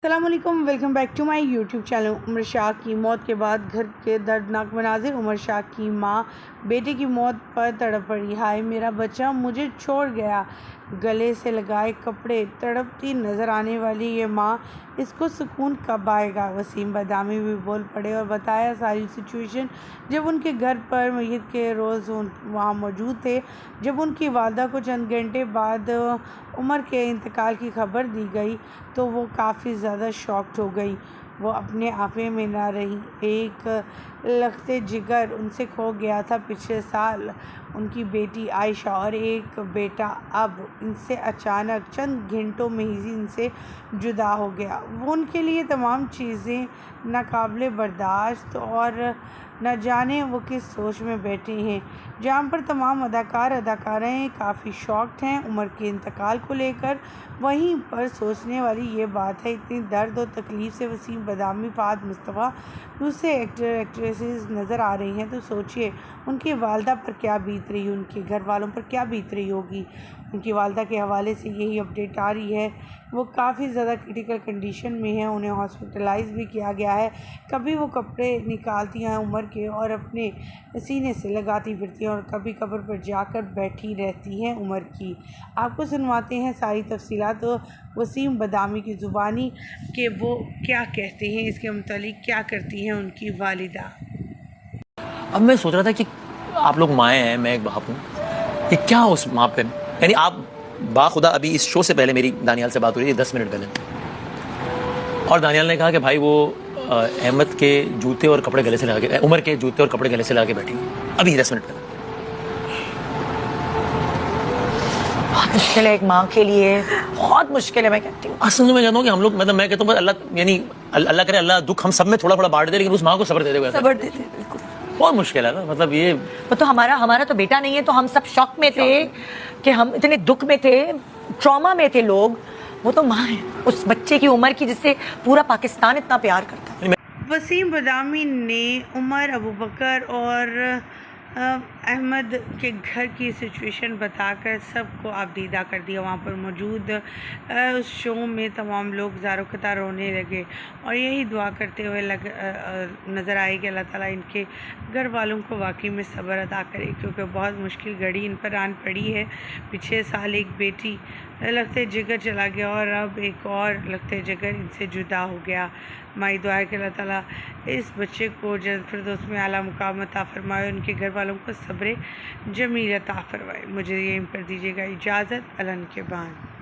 अस्सलामुअलैकुम, welcome back to my YouTube channel. Umar Shah की मौत के बाद घर के दर्दनाक मनाजिर। उमर शाह की मां बेटे की मौत पर तड़प पड़ी। हाय मेरा बच्चा मुझे छोड़ गया, गले से लगाए कपड़े तड़पती नज़र आने वाली ये मां, इसको सुकून कब आएगा। वसीम बदामी भी बोल पड़े और बताया सारी सिचुएशन। जब उनके घर पर मैयत के रोज़ वहाँ मौजूद थे। जब उनकी वालदा को चंद घंटे बाद उमर के इंतकाल की खबर दी गई तो वो काफ़ी ज़्यादा शॉक्ड हो गई। वो अपने आपे में ना रही। एक लखते जिगर उनसे खो गया था पिछले साल, उनकी बेटी आयशा और एक बेटा। अब इनसे अचानक चंद घंटों में ही इनसे जुदा हो गया। वो उनके लिए तमाम चीज़ें नाकाबिले बर्दाश्त और न जाने वो किस सोच में बैठे हैं। जहाँ पर तमाम अदाकाराएँ काफ़ी शॉक्ड हैं उमर के इंतकाल को लेकर। वहीं पर सोचने वाली ये बात है, इतनी दर्द और तकलीफ़ से वसीम बदामी, फ़ाद मुस्तफ़ा, दूसरे एक्ट्रेसेस नज़र आ रही हैं, तो सोचिए उनकी वालदा पर क्या बीत रही, उनके घर वालों पर क्या बीत रही होगी। उनकी वालदा के हवाले से यही अपडेट आ रही है। वो काफ़ी ज़्यादा क्रिटिकल कंडीशन में है, उन्हें हॉस्पिटलाइज भी किया गया है। कभी वो कपड़े निकालती हैं उमर के और अपने सीने से लगाती फिरती हैं और कभी कब्र पर जाकर बैठी रहती हैं उमर की। आपको सुनवाते हैं सारी तफसीलात तो वसीम बदामी की ज़ुबानी कि वो क्या कहते हैं, इसके मुतालिक क्या करती हैं उनकी वालिदा। अब मैं सोच रहा था कि आप लोग माएँ हैं, मैं एक बाप हूँ, ये क्या उस माँ पे, यानी आप बाखुदा अभी इस शो से पहले मेरी दानियाल से बात हो रही थी 10 मिनट पहले, और दानियाल ने कहा कि भाई वो अहमद के जूते और कपड़े गले से लगा के, उमर के जूते और कपड़े गले से लगा के बैठी अभी 10 मिनट पहले। बहुत मुश्किल है एक माँ के लिए, बहुत मुश्किल है। मैं कहती हूँ असल में मैं कहता हूँ कि हम लोग, मतलब मैं कहता हूँ अल्लाह, यानी अल्लाह करे अल्लाह दुख हम सब में थोड़ा थोड़ा बांट दे, लेकिन उस माँ को सब्र दे दे। सब्र देते बिल्कुल, बहुत मुश्किल है ना, मतलब ये वो तो हमारा तो बेटा नहीं है, तो हम सब शॉक में थे कि हम इतने दुख में थे, ट्रॉमा में थे लोग। वो तो माँ है उस बच्चे की उम्र की जिससे पूरा पाकिस्तान इतना प्यार करता है। वसीम बदामी ने उमर, अबू बकर और अहमद के घर की सिचुएशन बताकर सबको आबदीदा कर दिया। वहाँ पर मौजूद उस शो में तमाम लोग ज़ारो कतार रोने लगे और यही दुआ करते हुए नज़र आए कि अल्लाह ताला इनके घर वालों को वाकई में सब्र अता करे, क्योंकि बहुत मुश्किल घड़ी इन पर आन पड़ी है। पिछले साल एक बेटी लगते जिगर चला गया और अब एक और लगते जिगर इनसे जुदा हो गया। माई दुआ है कि अल्लाह ताला इस बच्चे को जल्द फिरदौस में आला मुकाम अता फरमाए, उनके घर वालों को सब्र जमील अता फरमाए। मुझे ये इन पर दीजिएगा इजाज़त। अलन के बाद।